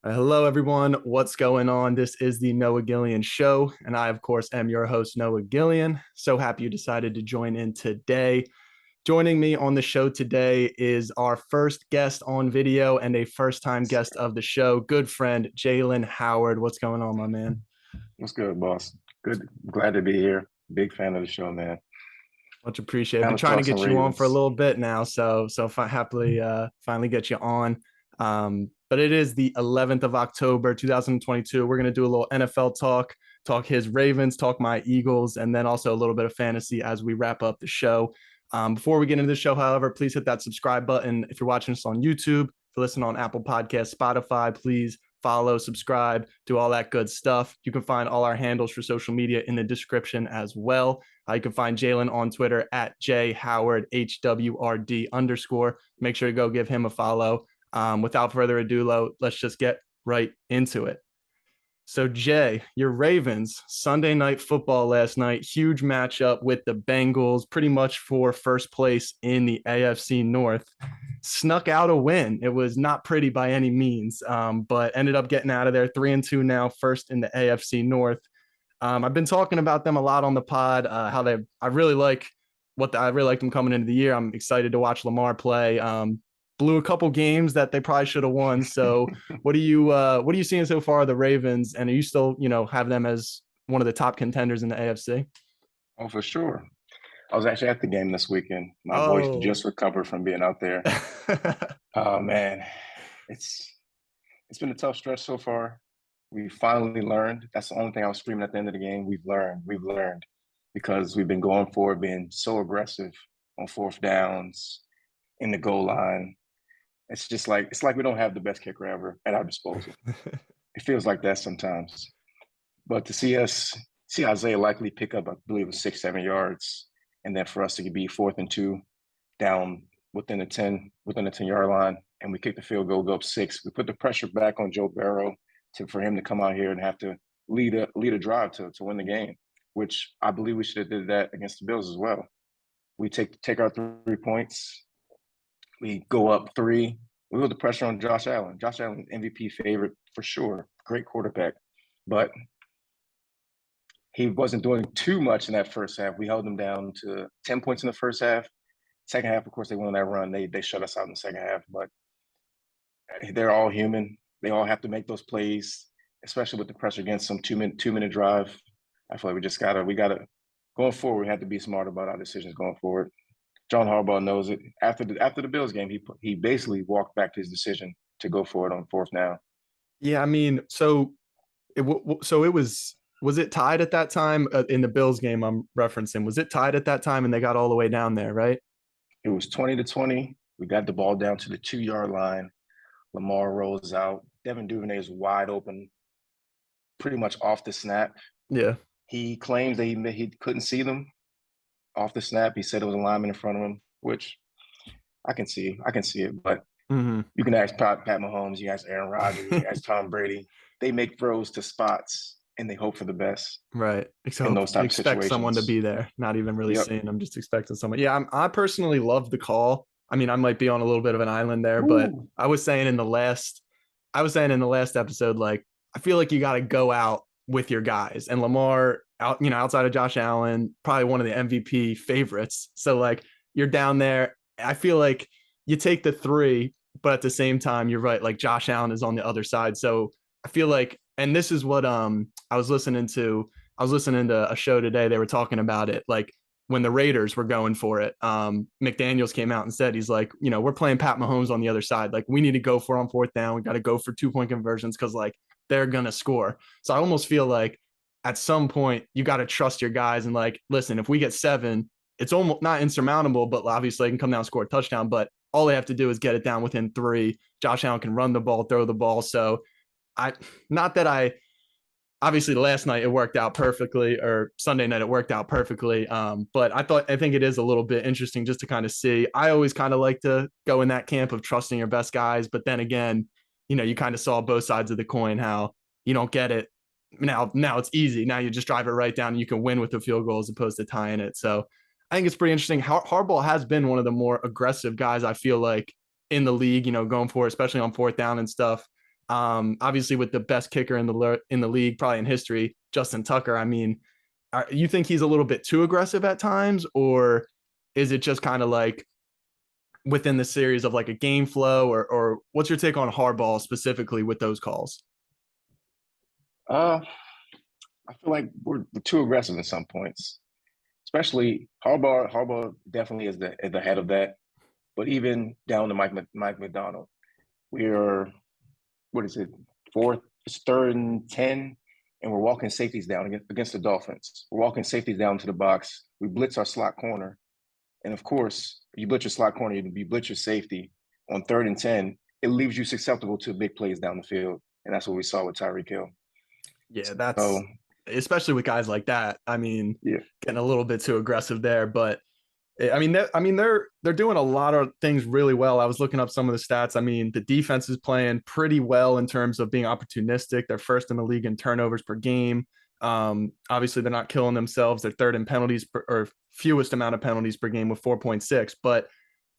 Hello, everyone. What's going on? This is the Noah Gillian Show, and I, of course, am your host, Noah Gillian. So happy you decided to join in today. Joining me on the show today is our first guest on video and a first-time guest of the show, good friend Jalen Howard. What's going on, my man? What's good, boss? Good. Glad to be here. Big fan of the show, man. Much appreciated. Time Been to trying to talk some get you on for a Ravens. little bit now, so happily finally get you on. But it is the 11th of October, 2022. We're gonna do a little NFL talk his Ravens, talk my Eagles, and then also a little bit of fantasy as we wrap up the show. Before we get into the show, however, please hit that subscribe button if you're watching us on YouTube. If you're listening on Apple Podcasts, Spotify, please follow, subscribe, do all that good stuff. You can find all our handles for social media in the description as well. You can find Jalen on Twitter at JHowardHWRD_. Make sure to go give him a follow. Without further ado, let's just get right into it. So, Jay, your Ravens, Sunday night football last night, huge matchup with the Bengals, pretty much for first place in the AFC North. Snuck out a win. It was not pretty by any means, but ended up getting out of there 3-2 now, first in the AFC North. I've been talking about them a lot on the pod. I really like I really like them coming into the year. I'm excited to watch Lamar play. Blew a couple games that they probably should have won. So what are you seeing so far of the Ravens? And are you still, have them as one of the top contenders in the AFC? Oh, for sure. I was actually at the game this weekend. My voice Oh, just recovered from being out there. Oh man, it's it's been a tough stretch so far. We finally learned. That's the only thing I was screaming at the end of the game. We've learned because we've been going forward, being so aggressive on fourth downs in the goal line. It's like we don't have the best kicker ever at our disposal. It feels like that sometimes. But to see Isaiah likely pick up, I believe, it was 6, 7 yards, and then for us to be 4th and 2 down within the 10 yard line, and we kick the field goal, go up six. We put the pressure back on Joe Burrow for him to come out here and have to lead a drive to win the game, which I believe we should have did that against the Bills as well. We take our 3 points, we go up three. We put the pressure on Josh Allen. Josh Allen, MVP favorite for sure. Great quarterback. But he wasn't doing too much in that first half. We held them down to 10 points in the first half. Second half, of course, they went on that run. They shut us out in the second half, but they're all human. They all have to make those plays, especially with the pressure against some 2 minute drive. I feel like we gotta going forward. We have to be smart about our decisions going forward. John Harbaugh knows it. After the Bills game, he basically walked back to his decision to go for it on fourth now. yeah. I mean, so it was it tied at that time in the Bills game I'm referencing? Was it tied at that time and they got all the way down there, right? It was 20-20. We got the ball down to the 2 yard line. Lamar rolls out. Devin Duvernay is wide open, pretty much off the snap. Yeah. He claims that he couldn't see them off the snap. He said it was a lineman in front of him, which I can see. I can see it, but Mm-hmm. you can ask Pat Mahomes, you ask Aaron Rodgers, you ask Tom Brady. They make throws to spots and they hope for the best Right. in So those type of expect someone to situations. be there, not even really Yep. seeing them, just expecting someone. Yeah, I personally love the call. I mean, I might be on a little bit of an island there, but Ooh. I was saying in the last episode, like, I feel like you got to go out with your guys. And Lamar, outside of Josh Allen, probably one of the MVP favorites. So, like, you're down there. I feel like you take the three, but at the same time, you're right. Like, Josh Allen is on the other side. So, I feel like, and this is what I was listening to. I was listening to a show today. They were talking about it, like when the Raiders were going for it. McDaniels came out and said he's like, we're playing Pat Mahomes on the other side. Like we need to go for it on fourth down. We got to go for 2 point conversions because like they're gonna score. So I almost feel like at some point you got to trust your guys and like, listen, if we get seven, it's almost not insurmountable, but obviously they can come down and score a touchdown. But all they have to do is get it down within three. Josh Allen can run the ball, throw the ball. So I not that I obviously last night it worked out perfectly or Sunday night it worked out perfectly. But I think it is a little bit interesting just to kind of see. I always kind of like to go in that camp of trusting your best guys, but then again, you kind of saw both sides of the coin how you don't get it. Now it's easy. Now you just drive it right down and you can win with the field goal as opposed to tying it. So I think it's pretty interesting. Harbaugh has been one of the more aggressive guys I feel like in the league, going for it, especially on fourth down and stuff. Obviously with the best kicker in the league, probably in history, Justin Tucker. I mean, you think he's a little bit too aggressive at times, or is it just kind of like within the series of like a game flow, or what's your take on Harbaugh specifically with those calls? Uh, I feel like we're too aggressive in some points, especially Harbaugh. Harbaugh definitely is the head of that. But even down to Mike McDonald, we're what is it, fourth, it's 3rd and 10, and we're walking safeties down against the Dolphins. We're walking safeties down to the box. We blitz our slot corner. And of course, if you blitz your slot corner, you blitz your safety on 3rd and 10, it leaves you susceptible to big plays down the field. And that's what we saw with Tyreek Hill. Yeah, So, that's especially with guys like that. I mean, yeah. getting a little bit too aggressive there, but I mean, they're doing a lot of things really well. I was looking up some of the stats. I mean, the defense is playing pretty well in terms of being opportunistic. They're first in the league in turnovers per game. Obviously, they're not killing themselves. They're third in penalties or fewest amount of penalties per game with 4.6, but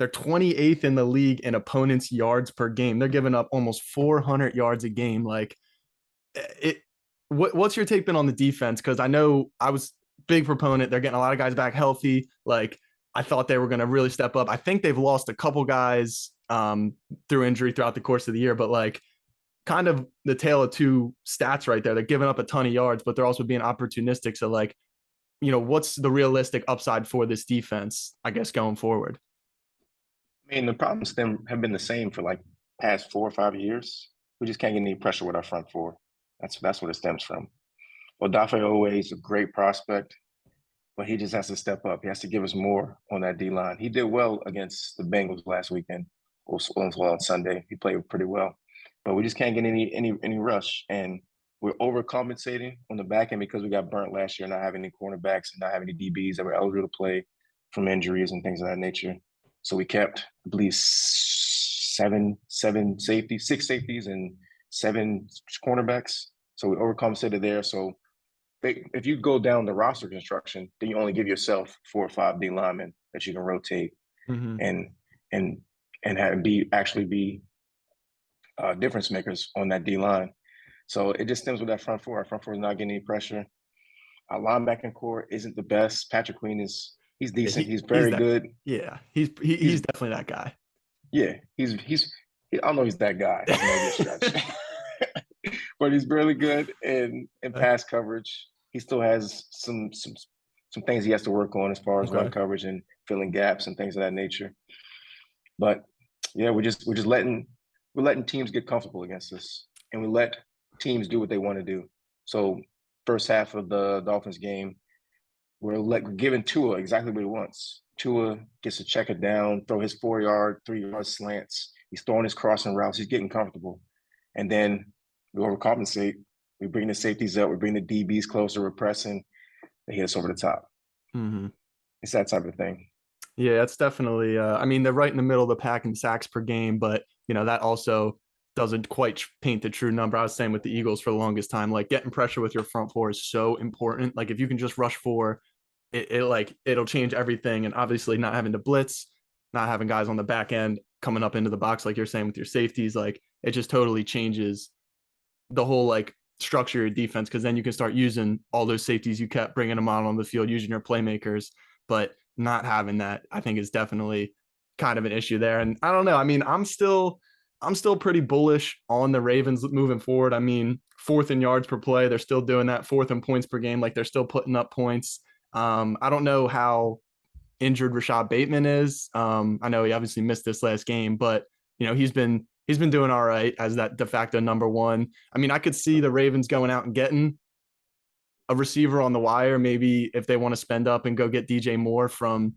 they're 28th in the league in opponents' yards per game. They're giving up almost 400 yards a game. Like it. What's your take been on the defense? Because I know I was big proponent. They're getting a lot of guys back healthy. Like I thought they were going to really step up. I think they've lost a couple guys through injury throughout the course of the year, but like kind of the tale of two stats right there. They're giving up a ton of yards, but they're also being opportunistic. So like, what's the realistic upside for this defense, I guess, going forward? I mean, the problems them have been the same for like past 4 or 5 years. We just can't get any pressure with our front four. That's what it stems from. Odafe Owe is a great prospect, but he just has to step up. He has to give us more on that D line. He did well against the Bengals last weekend, well on Sunday. He played pretty well, but we just can't get any rush, and we're overcompensating on the back end because we got burnt last year, not having any cornerbacks and not having any DBs that were eligible to play from injuries and things of that nature. So we kept, I believe, seven safeties, six safeties, and seven cornerbacks. So we overcompensated there. So if you go down the roster construction, then you only give yourself 4 or 5 D linemen that you can rotate Mm-hmm. and and and have be difference makers on that D line. So it just stems with that front four. Our front four is not getting any pressure. Our linebacking core isn't the best. Patrick Queen he's Yeah, decent. He's he's very that. good. Yeah, He's he's definitely that guy. yeah. I don't know he's that guy. That's maybe a stretch, but he's really good in pass coverage. He still has some things he has to work on as far as run Okay. coverage and filling gaps and things of that nature. But yeah, we're letting teams get comfortable against us, and we let teams do what they want to do. So first half of the Dolphins game, we're giving Tua exactly what he wants. Tua gets to check it down, throw his 4 yard, 3 yard slants. He's throwing his crossing routes. He's getting comfortable, and then we overcompensate. We bring the safeties up. We bring the DBs closer. We're pressing. They hit us over the top. Mm-hmm. It's that type of thing. Yeah, it's definitely. I mean, they're right in the middle of the pack in sacks per game, but that also doesn't quite paint the true number. I was saying with the Eagles for the longest time, like getting pressure with your front four is so important. Like if you can just rush four, it'll change everything. And obviously, not having to blitz, not having guys on the back end coming up into the box, like you're saying with your safeties, like it just totally changes the whole like structure of your defense because then you can start using all those safeties you kept bringing them out on the field, using your playmakers. But not having that, I think, is definitely kind of an issue there. And I don't know. I mean, I'm still pretty bullish on the Ravens moving forward. I mean, fourth in yards per play, they're still doing that. Fourth in points per game, like they're still putting up points. I don't know how injured Rashad Bateman is. I know he obviously missed this last game, but he's been doing all right as that de facto number one. I mean, I could see the Ravens going out and getting a receiver on the wire, maybe if they want to spend up and go get DJ Moore from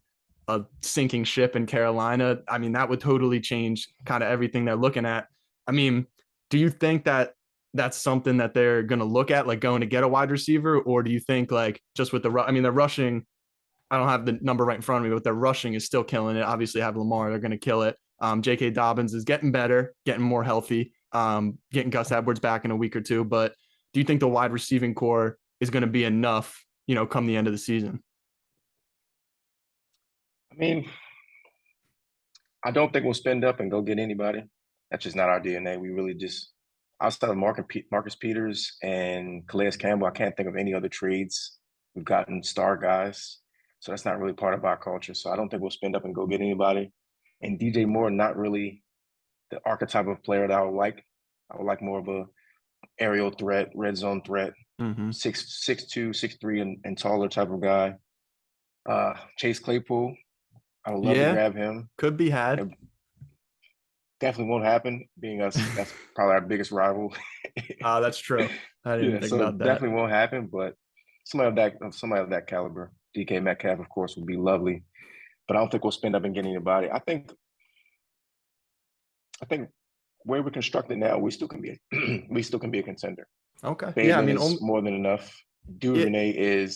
a sinking ship in Carolina. I mean, that would totally change kind of everything they're looking at. I mean, do you think that that's something that they're going to look at, like going to get a wide receiver, or do you think like just with I mean, they're rushing. I don't have the number right in front of me, but their rushing is still killing it. Obviously, have Lamar, they're going to kill it. J.K. Dobbins is getting better, getting more healthy, getting Gus Edwards back in a week or two. But do you think the wide receiving core is going to be enough, come the end of the season? I mean, I don't think we'll spend up and go get anybody. That's just not our DNA. We really just outside of Marcus Peters and Calais Campbell, I can't think of any other trades. We've gotten star guys, so that's not really part of our culture. So I don't think we'll spend up and go get anybody. And DJ Moore, not really the archetype of player that I would like. I would like more of a aerial threat, red zone threat, Mm-hmm. 6'2", 6'3", and taller type of guy. Chase Claypool, I would love to Yeah, grab him. could be had. It definitely won't happen, being us. That's probably our biggest rival. That's true. I didn't even Yeah, think so about it that. definitely won't happen. But somebody of that caliber, DK Metcalf, of course, would be lovely. But I don't think we'll spend up and getting anybody. I think where we're constructed now, we still can be we still can be a contender. Okay. Yeah, I Bateman mean, is more than enough. it Duvernay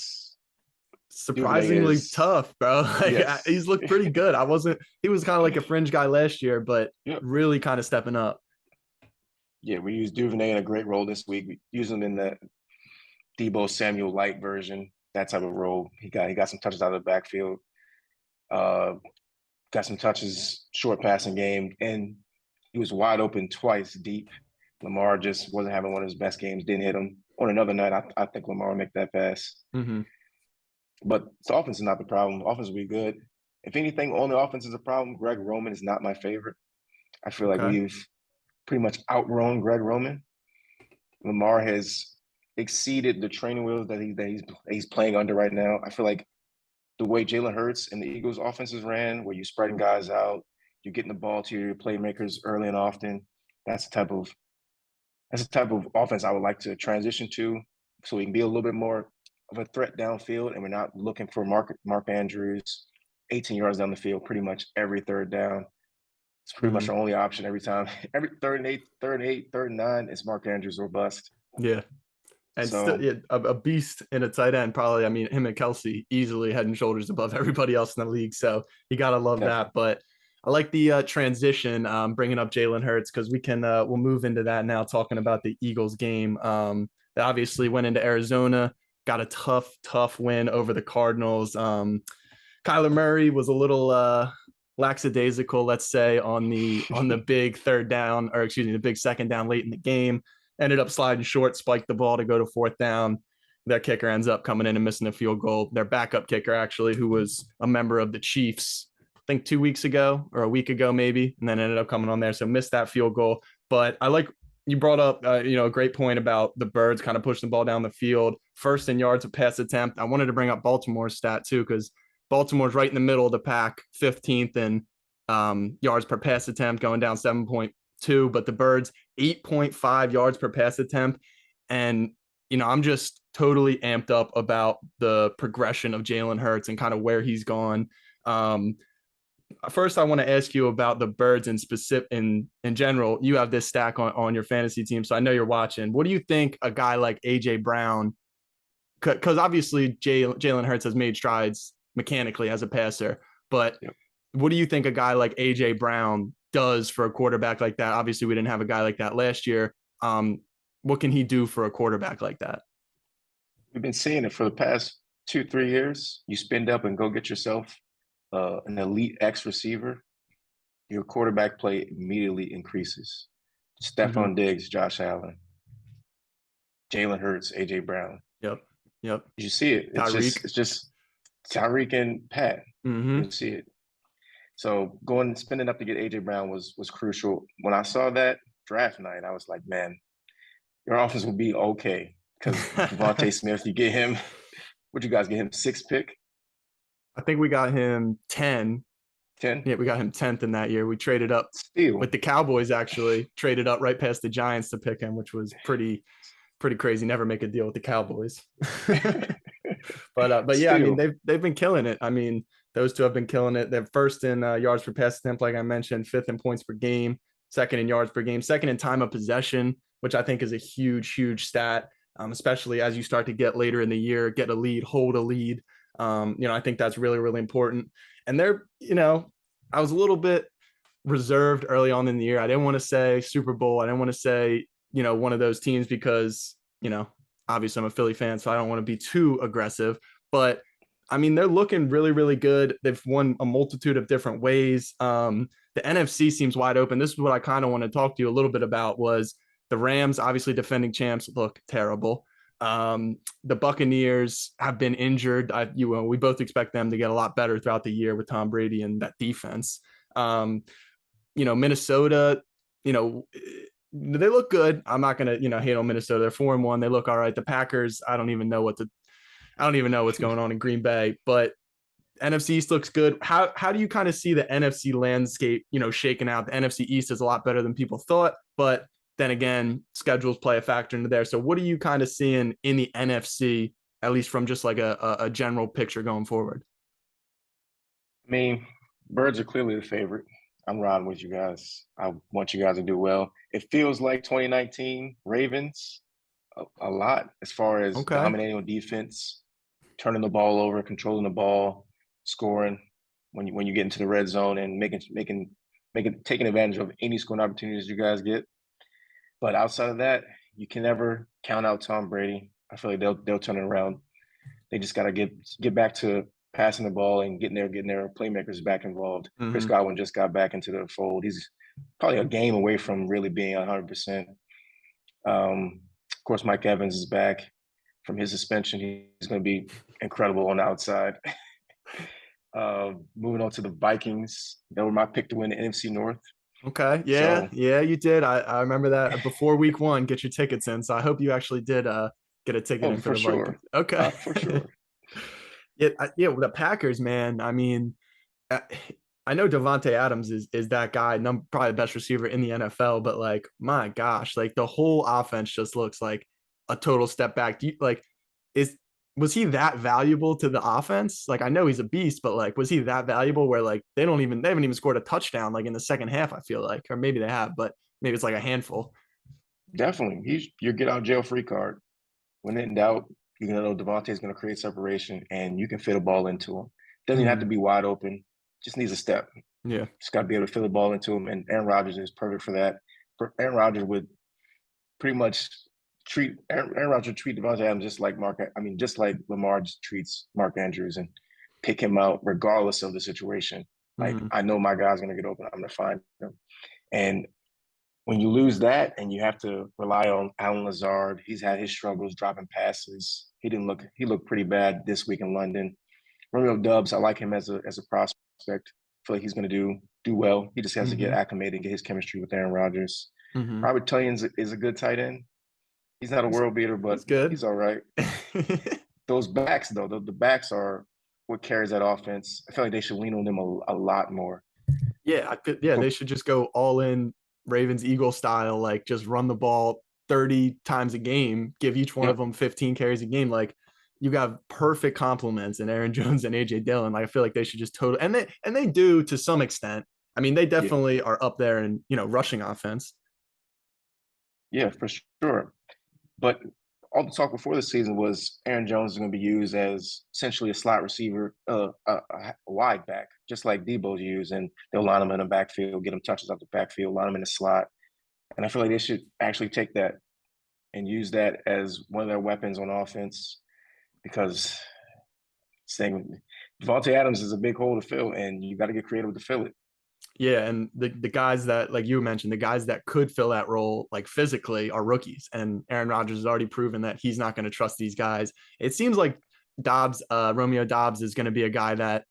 surprisingly is tough, bro. yes. He's looked pretty good. He was kind of like a fringe guy last year, but Yep. really kind of stepping up. Yeah, we used Duvernay in a great role this week. We use him in the Debo Samuel light version, that type of role. He got some touches out of the backfield. Uh, got some touches, short passing game, and he was wide open twice deep. Lamar just wasn't having one of his best games, didn't hit him. On another night, I think Lamar will make that pass. Mm-hmm. But the offense is not the problem. The offense will be good. If anything, on the offense is a problem. Greg Roman is not my favorite. I feel like Okay. we've pretty much outgrown Greg Roman. Lamar has exceeded the training wheels that he's playing under right now. I feel like the way Jalen Hurts and the Eagles offenses ran, where you're spreading guys out, you're getting the ball to your playmakers early and often. That's the type of offense I would like to transition to, so we can be a little bit more of a threat downfield, and we're not looking for Mark Andrews 18 yards down the field pretty much every third down. It's pretty much Mm-hmm. our only option every time. Every third and nine is Mark Andrews or bust. Yeah. And still, So yeah, a beast in a tight end, probably. I mean, him and Kelsey easily head and shoulders above everybody else in the league. So you got to love that. definitely. But I like the transition, bringing up Jalen Hurts, because we'll move into that now, talking about the Eagles game. That obviously went into Arizona, got a tough win over the Cardinals. Kyler Murray was a little lackadaisical, let's say, on the big third down, or excuse me, the big second down late in the game. Ended up sliding short, spiked the ball to go to fourth down. Their kicker ends up coming in and missing a field goal. Their backup kicker, actually, who was a member of the Chiefs, I think 2 weeks ago or a week ago, maybe, and then ended up coming on there. So missed that field goal. But I like you brought up, a great point about the Birds kind of pushing the ball down the field. First in yards of pass attempt. I wanted to bring up Baltimore's stat too, because Baltimore's right in the middle of the pack, 15th in yards per pass attempt, going down 7.2, but the Birds 8.5 yards per pass attempt. And, I'm just totally amped up about the progression of Jalen Hurts and kind of where he's gone. First, I want to ask you about the Birds in specific, in general. You have this stack on your fantasy team, so I know you're watching. What do you think a guy like AJ Brown, because obviously Jalen Hurts has made strides mechanically as a passer, but Yep. what do you think a guy like AJ Brown does for a quarterback like that? Obviously, we didn't have a guy like that last year. What can he do for a quarterback like that? We've been seeing it for the past 2-3 years. You spend up and go get yourself an elite X receiver. Your quarterback play immediately increases. Mm-hmm. Stephon Diggs, Josh Allen, Jalen Hurts, AJ Brown. Yep. Yep. You see it. It's Tyreek. just it's just Tyreek and Pat. Mm-hmm. You see it. So going and spending up to get AJ Brown was crucial. When I saw that draft night, I was like, man, your offense will be okay because Devontae Smith, you get him. Would you guys get him sixth pick, I think we got him 10. 10? Yeah, we got him 10th in that year. We traded up Steal. with the Cowboys, actually traded up right past the Giants to pick him, which was pretty crazy. Never make a deal with the Cowboys. But yeah, I mean Steal. they've been killing it. I mean, those two have been killing it. They're first in yards per pass attempt, like I mentioned, fifth in points per game, second in yards per game, second in time of possession, which I think is a huge stat, especially as you start to get later in the year, get a lead, hold a lead. I think that's really important. And I was a little bit reserved early on in the year. I didn't want to say Super Bowl. I didn't want to say, one of those teams because, obviously I'm a Philly fan, so I don't want to be too aggressive. But I mean, they're looking really good. They've won a multitude of different ways. The NFC seems wide open. This is what I kind of want to talk to you a little bit about was The Rams, obviously defending champs, look terrible. The Buccaneers have been injured. We both expect them to get a lot better throughout the year with Tom Brady and that defense. Minnesota, they look good. I'm not gonna, hate on Minnesota. They're 4-1. They look all right. The Packers, I don't even know what's going on in Green Bay, but NFC East looks good. How do you kind of see the NFC landscape, shaking out? The NFC East is a lot better than people thought, but then again, schedules play a factor into there. So what are you kind of seeing in the NFC, at least from just like a general picture going forward? I mean, birds are clearly the favorite. I'm riding with you guys. I want you guys to do well. It feels like 2019 Ravens a lot as far as Okay. dominating on defense, turning the ball over, controlling the ball, scoring when you get into the red zone and taking advantage of any scoring opportunities you guys get. But outside of that, you can never count out Tom Brady. I feel like they'll turn it around. They just got to get back to passing the ball and getting their playmakers back involved. Chris Mm-hmm. Godwin just got back into the fold. He's probably a game away from really being 100%. Of course, Mike Evans is back from his suspension. He's going to be incredible on the outside. Moving on to the Vikings, they were my pick to win the NFC North. Okay. Yeah. So, Yeah, you did. I remember that before week one, get your tickets in. So I hope you actually did get a ticket oh, in for for the Vikings. sure, Okay. for sure. Yeah, the Packers, man. I mean, uh, I know Devonte Adams is that guy, probably the best receiver in the NFL, but like, my gosh, like the whole offense just looks like a total step back. Is was he that valuable to the offense? Like, I know he's a beast, but like, was he that valuable where like they haven't even scored a touchdown like in the second half, I feel like, or maybe they have, but maybe it's like a handful. Definitely, he's your get out jail free card. When in doubt, you're gonna know Devontae's gonna create separation, and you can fit a ball into him. Doesn't even have to Mm, be wide open. Just needs a step. yeah. Just got to be able to fit the ball into him, and Aaron Rodgers is perfect for that. Aaron Rodgers would pretty much treat Aaron Rodgers treat Devontae Adams just like just like Lamar just treats Mark Andrews and pick him out regardless of the situation. Like Mm, I know my guy's gonna get open. I'm gonna find him. And when you lose that and you have to rely on Alan Lazard, he's had his struggles dropping passes. He looked pretty bad this week in London. Romeo Dubs, I like him as a prospect. I feel like he's gonna do well. He just has to get mm-hmm, acclimated and get his chemistry with Aaron Rodgers. mm-hmm. Robert Tonyan is a good tight end. He's not a He's, world beater, but he's good. he's all right. Those backs, though, the backs are what carries that offense. I feel like they should lean on them a lot more. Yeah, they should just go all in Ravens Eagle style, like just run the ball 30 times a game, give each one of Yep. them 15 carries a game. Like you got perfect compliments in Aaron Jones and AJ Dillon. Like I feel like they should just totally and they do to some extent. I mean, they Yeah. definitely are up there in, rushing offense. Yeah, for sure. But all the talk before the season was Aaron Jones is going to be used as essentially a slot receiver, a wide back, just like Debo's used, and they'll line him in the backfield, get him touches off the backfield, line him in the slot. And I feel like they should actually take that and use that as one of their weapons on offense because saying Devontae Adams is a big hole to fill, and you got to get creative to fill it. Yeah, and the guys that, like you mentioned, the guys that could fill that role like physically are rookies, and Aaron Rodgers has already proven that he's not going to trust these guys. It seems like Romeo Dobbs is going to be a guy that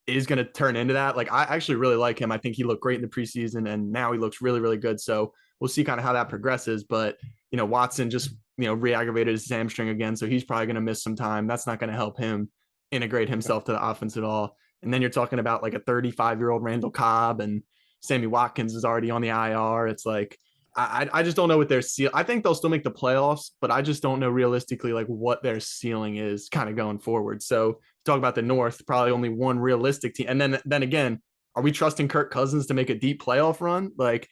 is going to turn into that. Like I actually really like him. I think he looked great in the preseason, and now he looks really really good. So we'll see kind of how that progresses. But Watson just re-aggravated his hamstring again, so he's probably going to miss some time. That's not going to help him integrate himself to the offense at all. And then you're talking about like a 35-year-old Randall Cobb, and Sammy Watkins is already on the IR. It's like I just don't know what their seal. I think they'll still make the playoffs, but I just don't know realistically like what their ceiling is kind of going forward. So talk about the North, probably only one realistic team. And then again, are we trusting Kirk Cousins to make a deep playoff run? Like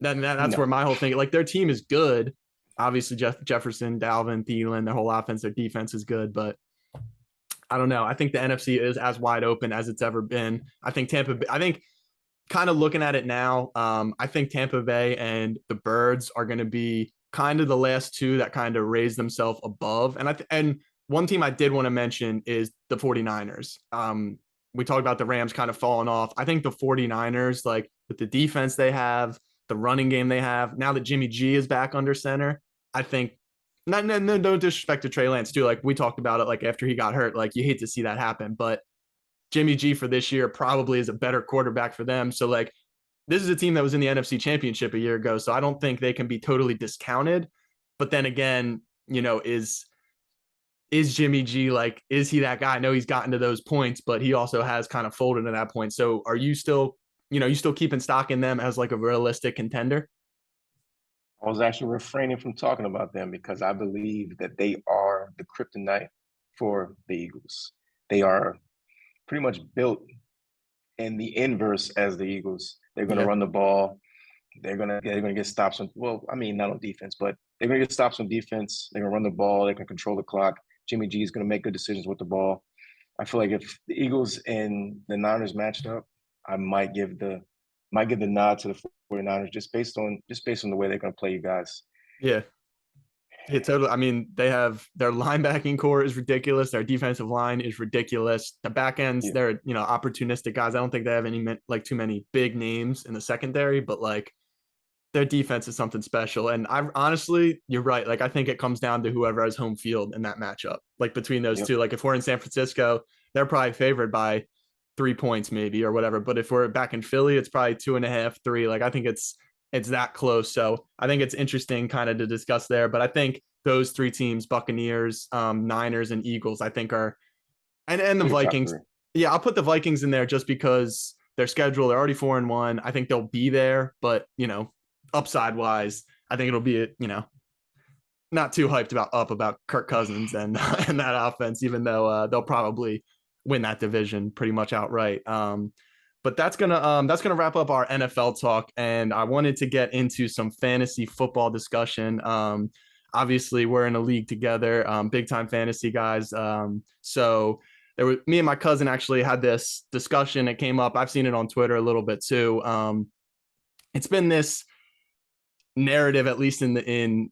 that's where No, my whole thing. Like their team is good. Obviously, Jefferson, Dalvin, Thielen, their whole offense, their defense is good, but I don't know. I think the NFC is as wide open as it's ever been. I think I think kind of looking at it now, I think Tampa Bay and the Birds are going to be kind of the last two that kind of raise themselves above. And one team I did want to mention is the 49ers. We talked about the Rams kind of falling off. I think the 49ers, like with the defense they have, the running game they have. Now that Jimmy G is back under center, I think no disrespect to Trey Lance too. Like we talked about it, like after he got hurt, like you hate to see that happen, but Jimmy G for this year probably is a better quarterback for them. So like this is a team that was in the NFC Championship a year ago, so I don't think they can be totally discounted. But then again, is Jimmy G like, is he that guy? I know he's gotten to those points, but he also has kind of folded to that point. So are you still, you still keeping stock in them as like a realistic contender? I was actually refraining from talking about them because I believe that they are the kryptonite for the Eagles. They are pretty much built in the inverse as the Eagles. They're going to Yeah. run the ball. They're gonna get stops on. Well, I mean, not on defense, but they're gonna get stops on defense. They're gonna run the ball. They can control the clock. Jimmy G is gonna make good decisions with the ball. I feel like if the Eagles and the Niners matched up, I might give the nod to the 49ers just based on the way they're gonna play you guys. Yeah. Yeah, totally. I mean, they have their linebacking core is ridiculous. Their defensive line is ridiculous. The back ends, Yeah, they're opportunistic guys. I don't think they have any like too many big names in the secondary, but like their defense is something special. And I honestly, you're right. Like I think it comes down to whoever has home field in that matchup. Like between those yep, two, like if we're in San Francisco, they're probably favored by 3 points maybe or whatever. But if we're back in Philly, it's probably 2.5, 3. Like I think it's that close. So I think it's interesting kind of to discuss there. But I think those three teams, Buccaneers, Niners, and Eagles, I think are and the they're the top Vikings. three. Yeah, I'll put the Vikings in there just because their schedule, they're already 4-1. I think they'll be there, but upside wise, I think it'll be not too hyped about Kirk Cousins and and that offense, even though they'll probably win that division pretty much outright. But that's gonna wrap up our NFL talk, and I wanted to get into some fantasy football discussion. Obviously, we're in a league together, big time fantasy guys. So me and my cousin actually had this discussion. It came up. I've seen it on Twitter a little bit too. It's been this narrative, at least in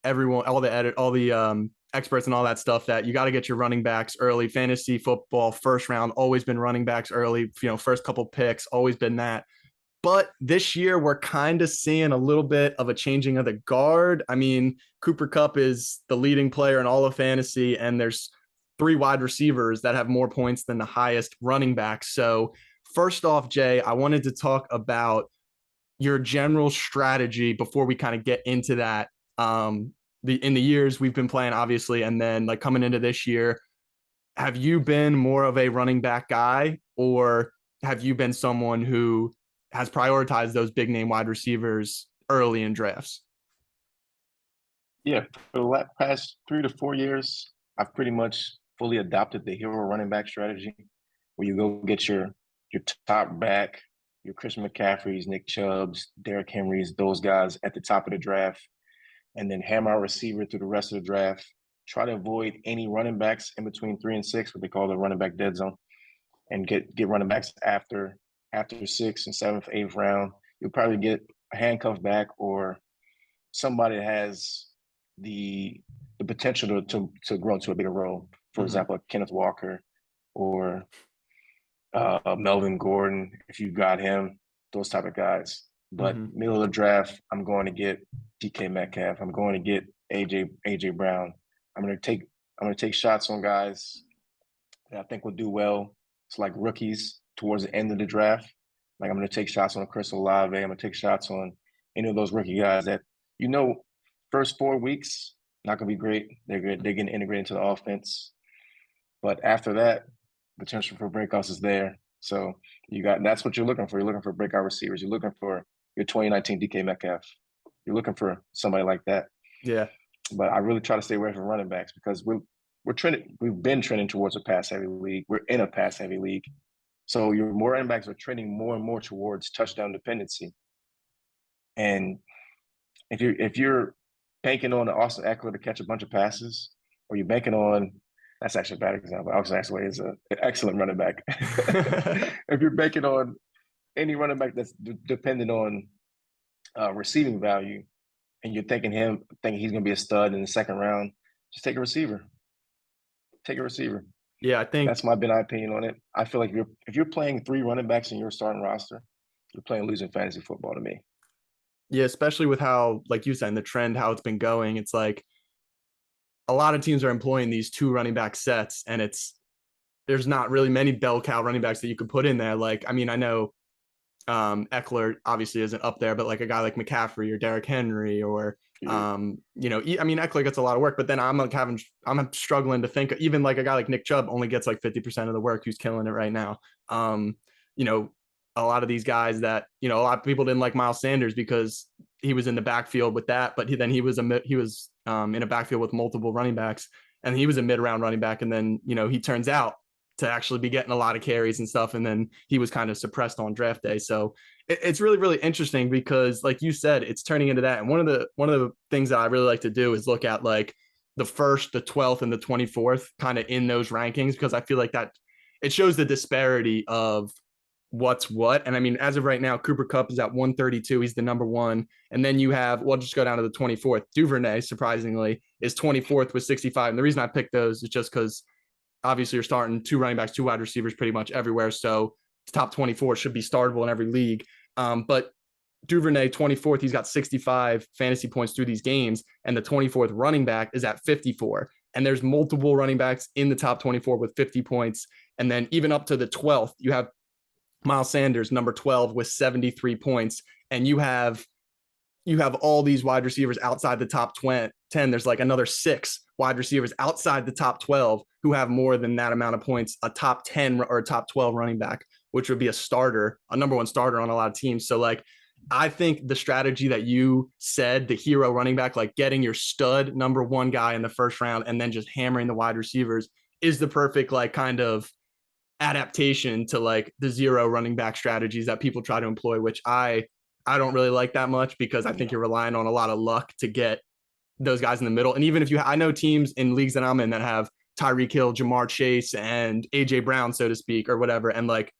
everyone, all the experts and all that stuff, that you got to get your running backs early. Fantasy football first round always been running backs early, first couple picks always been that. But this year we're kind of seeing a little bit of a changing of the guard. I mean, Cooper Kupp is the leading player in all of fantasy, and there's 3 wide receivers that have more points than the highest running backs. So first off, Jay, I wanted to talk about your general strategy before we kind of get into that. In the years we've been playing, obviously, and then like coming into this year, have you been more of a running back guy, or have you been someone who has prioritized those big name wide receivers early in drafts? Yeah, for the past 3 to 4 years, I've pretty much fully adopted the hero running back strategy, where you go get your top back, your Christian McCaffreys, Nick Chubbs, Derrick Henrys, those guys at the top of the draft, and then hammer our receiver through the rest of the draft. Try to avoid any running backs in between 3 and 6, what they call the running back dead zone, and get running backs after sixth and seventh, eighth round. You'll probably get a handcuff back or somebody that has the potential to grow into a bigger role. For Mm-hmm. example, like Kenneth Walker or Melvin Gordon, if you got him, those type of guys. But Mm-hmm. middle of the draft, I'm going to get DK Metcalf. I'm going to get AJ Brown. I'm gonna take shots on guys that I think will do well. It's like rookies towards the end of the draft. Like I'm gonna take shots on Chris Olave. I'm gonna take shots on any of those rookie guys that first 4 weeks not gonna be great. They're good. They're getting integrated into the offense. But after that, potential for breakouts is there. So that's what you're looking for. You're looking for breakout receivers. You're looking for your 2019 DK Metcalf. You're looking for somebody like that. Yeah. But I really try to stay away from running backs because we're trending. We've been trending towards a pass heavy league. We're in a pass heavy league. So your more running backs are trending more and more towards touchdown dependency. And if you're banking on Austin Eckler to catch a bunch of passes, or you're banking on, that's actually a bad example. Austin Eckler is an excellent running back. If you're banking on any running back that's dependent on receiving value, and you're thinking he's going to be a stud in the second round, just take a receiver. Take a receiver. Yeah, I think That's my opinion on it. I feel like if you're playing 3 running backs in your starting roster, you're playing losing fantasy football to me. Yeah, especially with how, like you said, the trend, how it's been going. It's like a lot of teams are employing these two running back sets, and there's not really many bell cow running backs that you could put in there. Like, I mean, I know Eckler obviously isn't up there, but like a guy like McCaffrey or Derrick Henry or Yeah. I mean, Eckler gets a lot of work, but then I'm struggling to think even like a guy like Nick Chubb only gets like 50% of the work, who's killing it right now. You know, a lot of these guys that, a lot of people didn't like Miles Sanders because he was in the backfield with that, but then he was in a backfield with multiple running backs, and he was a mid-round running back, and then he turns out to actually be getting a lot of carries and stuff, and then he was kind of suppressed on draft day. So it's really, really interesting because, like you said, it's turning into that. And one of the things that I really like to do is look at like the first, the 12th, and the 24th kind of in those rankings, because I feel like that it shows the disparity of what's what. And I mean, as of right now, Cooper Kupp is at 132. He's the number one. And then you have, well, just go down to the 24th. Duvernay, surprisingly, is 24th with 65. And the reason I picked those is just because obviously you're starting two running backs, two wide receivers pretty much everywhere. So the top 24 should be startable in every league. But Duvernay, 24th, he's got 65 fantasy points through these games. And the 24th running back is at 54. And there's multiple running backs in the top 24 with 50 points. And then even up to the 12th, you have Miles Sanders, number 12, with 73 points. And you have all these wide receivers outside the top 10. There's like another 6 wide receivers outside the top 12 who have more than that amount of points, a top 10 or a top 12 running back, which would be a number one starter on a lot of teams. So like, I think the strategy that you said, the hero running back, like getting your stud number one guy in the first round and then just hammering the wide receivers, is the perfect like kind of adaptation to like the zero running back strategies that people try to employ, which I don't really like that much, because I think you're relying on a lot of luck to get those guys in the middle. And even if I know teams in leagues that I'm in that have Tyreek Hill, Jamar Chase, and AJ Brown, so to speak, or whatever. And like,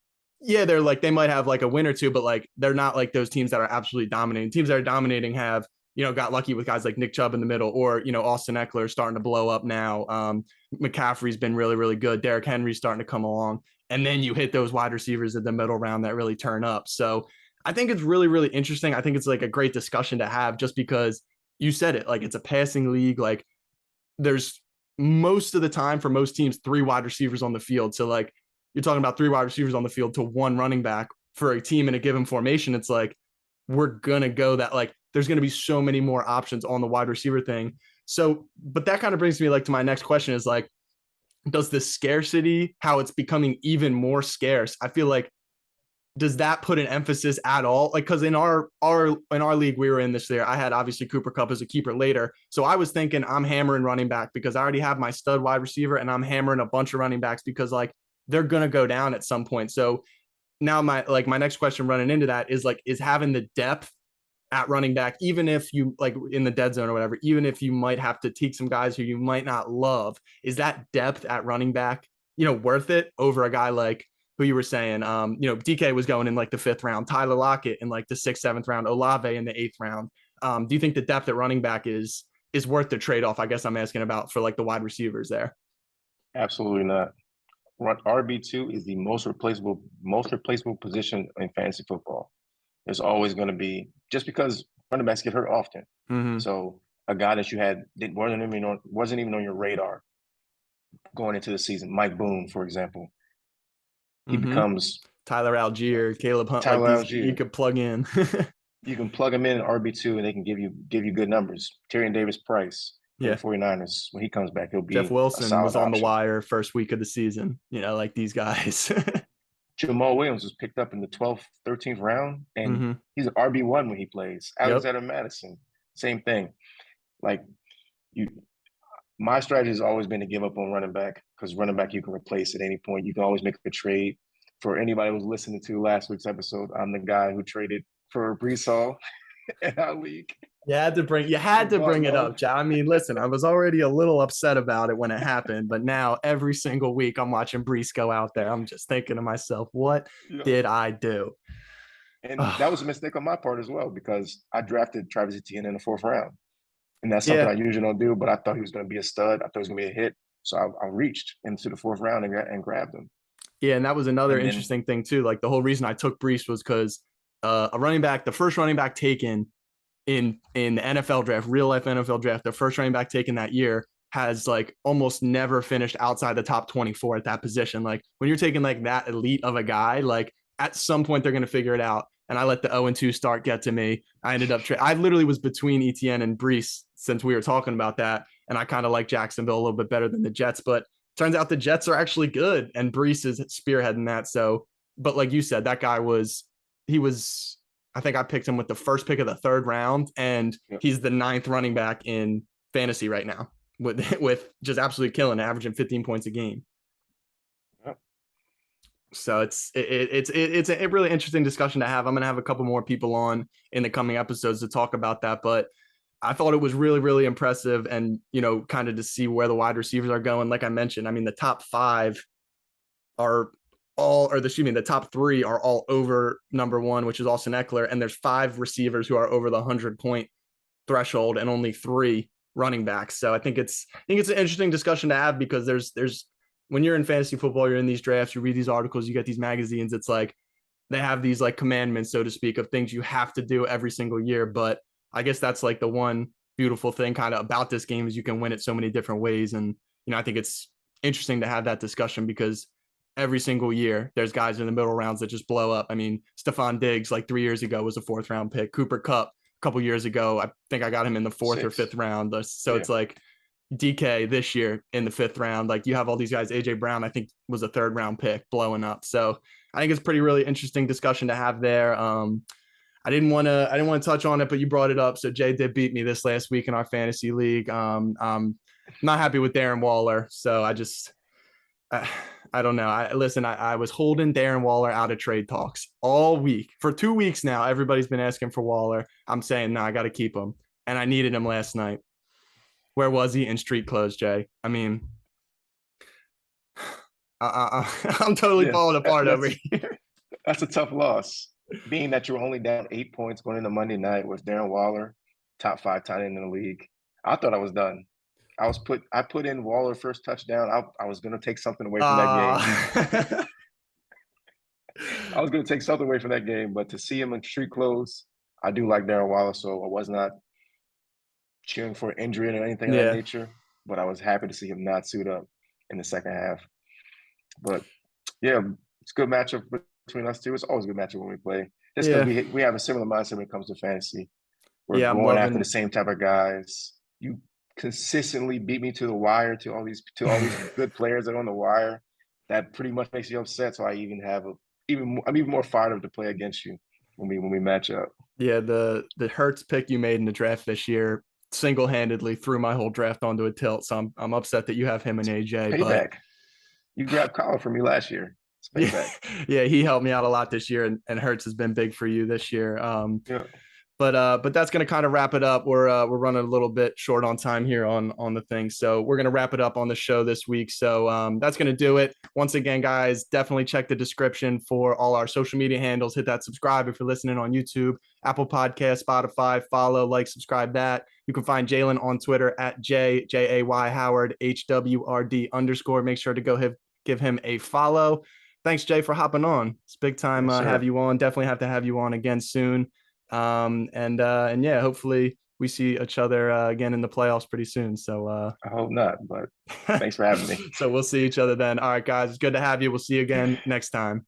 yeah, they're like, they might have like a win or two, but like, they're not like those teams that are absolutely dominating. Teams that are dominating have, got lucky with guys like Nick Chubb in the middle, or, Austin Eckler starting to blow up now. McCaffrey's been really, really good. Derrick Henry's starting to come along. And then you hit those wide receivers in the middle round that really turn up. So I think it's really, really interesting. I think it's like a great discussion to have, just because you said it, like it's a passing league. Like there's most of the time for most teams, 3 wide receivers on the field. So like you're talking about 3 wide receivers on the field to 1 running back for a team in a given formation. It's like, we're going to go that, like, there's going to be so many more options on the wide receiver thing. So, but that kind of brings me like to my next question is like, does the scarcity, how it's becoming even more scarce, I feel like, does that put an emphasis at all? Like, because in our league we were in this year, I had obviously Cooper Kupp as a keeper later. So I was thinking I'm hammering running back because I already have my stud wide receiver, and I'm hammering a bunch of running backs because like they're gonna go down at some point. So now my next question running into that is like, is having the depth at running back, even if you like in the dead zone or whatever, even if you might have to take some guys who you might not love, is that depth at running back, worth it over a guy like who you were saying, DK was going in like the 5th round, Tyler Lockett in like the 6th, 7th round, Olave in the 8th round. Do you think the depth at running back is worth the trade-off? I guess I'm asking about for like the wide receivers there. Absolutely not. RB2 is the most replaceable position in fantasy football. There's always going to be, just because running backs get hurt often. Mm-hmm. So a guy that you had that wasn't even on your radar going into the season, Mike Boone, for example, he Mm-hmm. becomes Tyler Algier, Caleb Hunt, like Tyler these you Algier. could plug in. You can plug him in RB2 and they can give you good numbers. Tyrion Davis Price for the Yeah. 49ers, when he comes back, he'll Jeff be a Wilson was solid on the option. wire first week of the season, like these guys. Jamal Williams was picked up in the 12th, 13th round, and Mm-hmm. he's an RB1 when he plays. Yep. Alexander Madison, same thing. Like you, my strategy has always been to give up on running back, because running back you can replace at any point. You can always make a trade. For anybody who was listening to last week's episode, I'm the guy who traded for Brees Hall in our league You had and to bought bring it low. up, Joe. I mean, listen, I was already a little upset about it when it happened, but now every single week I'm watching Brees go out there. I'm just thinking to myself, what You know, did I do? and that was a mistake on my part as well, because I drafted Travis Etienne in the 4th round, and that's something Yeah. I usually don't do. But I thought he was going to be a stud. I thought he was going to be a hit, so I reached into the 4th round and grabbed him. Yeah, and that was another And then interesting thing too. Like the whole reason I took Brees was because a running back, the first running back taken in the NFL draft, real life NFL draft, the first running back taken that year has like almost never finished outside the top 24 at that position. Like when you're taking like that elite of a guy, like at some point they're going to figure it out. And I let the 0-2 start get to me. I ended up, I literally was between ETN and Brees since we were talking about that. And I kind of like Jacksonville a little bit better than the Jets, but turns out the Jets are actually good and Brees is spearheading that. So, but like you said, that guy was, he was, I think I picked him with the first pick of the third round, and Yep. he's the 9th running back in fantasy right now with just absolutely killing, averaging 15 points a game. Yep. So it's a really interesting discussion to have. I'm gonna have a couple more people on in the coming episodes to talk about that, but I thought it was really, really impressive, and kind of to see where the wide receivers are going. Like I mentioned, I mean, the top 5 are all, or excuse me, the top 3 are all over number 1, which is Austin Eckler, and there's 5 receivers who are over the 100-point threshold, and only 3 running backs. So I think it's an interesting discussion to have, because there's when you're in fantasy football, you're in these drafts, you read these articles, you get these magazines. It's like they have these like commandments, so to speak, of things you have to do every single year. But I guess that's like the one beautiful thing kind of about this game is you can win it so many different ways. And I think it's interesting to have that discussion, because every single year there's guys in the middle rounds that just blow up. I mean, Stephon Diggs like 3 years ago was a 4th round pick. Cooper Kupp a couple years ago, I think I got him in the 4th or 5th round. So Yeah. it's like DK this year in the 5th round. Like you have all these guys. AJ Brown, I think, was a 3rd round pick blowing up. So I think it's pretty really interesting discussion to have there. I didn't want to touch on it, but you brought it up. So Jay did beat me this last week in our fantasy league. I'm not happy with Darren Waller. So I don't know. I was holding Darren Waller out of trade talks all week. For 2 weeks now, everybody's been asking for Waller. I'm saying, no, I got to keep him. And I needed him last night. Where was he? In street clothes, Jay? I mean, I'm totally Yeah. falling apart over That's here. that's a tough loss. Being that you were only down 8 points going into Monday night with Darren Waller, top 5 tight end in the league. I thought I was done. I put in Waller first touchdown. I was gonna take something away from that game. Uh, I was gonna take something away from that game, but to see him in street clothes, I do like Darren Waller, so I was not cheering for injury or anything of that yeah. nature. But I was happy to see him not suit up in the second half. But yeah, it's a good matchup between us two. It's always a good matchup when we play. Just because Yeah. we have a similar mindset when it comes to fantasy. We're Yeah. I'm going after the loving. same type of guys. You consistently beat me to the wire to all these good players that are on the wire. That pretty much makes you upset. So I even have I'm even more fired up to play against you when we match up. Yeah. The Hurts pick you made in the draft this year single-handedly threw my whole draft onto a tilt. So I'm upset that you have him and AJ, but Payback. You grabbed Colin from me last year. It's yeah, payback. yeah, he helped me out a lot this year, and Hurts has been big for you this year. Yeah. But that's going to kind of wrap it up. We're running a little bit short on time here on the thing, so we're going to wrap it up on the show this week. So that's going to do it. Once again, guys, definitely check the description for all our social media handles. Hit that subscribe if you're listening on YouTube, Apple Podcast, Spotify. Follow, like, subscribe. That you can find Jalen on Twitter at JAY Howard HWRD_. Make sure to go give him a follow. Thanks, Jay, for hopping on. It's big time. Yes, Have sir. you on. Definitely have to have you on again soon. And yeah, hopefully we see each other again in the playoffs pretty soon. So I hope not, but thanks for having me. so we'll see each other then. All right, guys, it's good to have you. We'll see you again next time.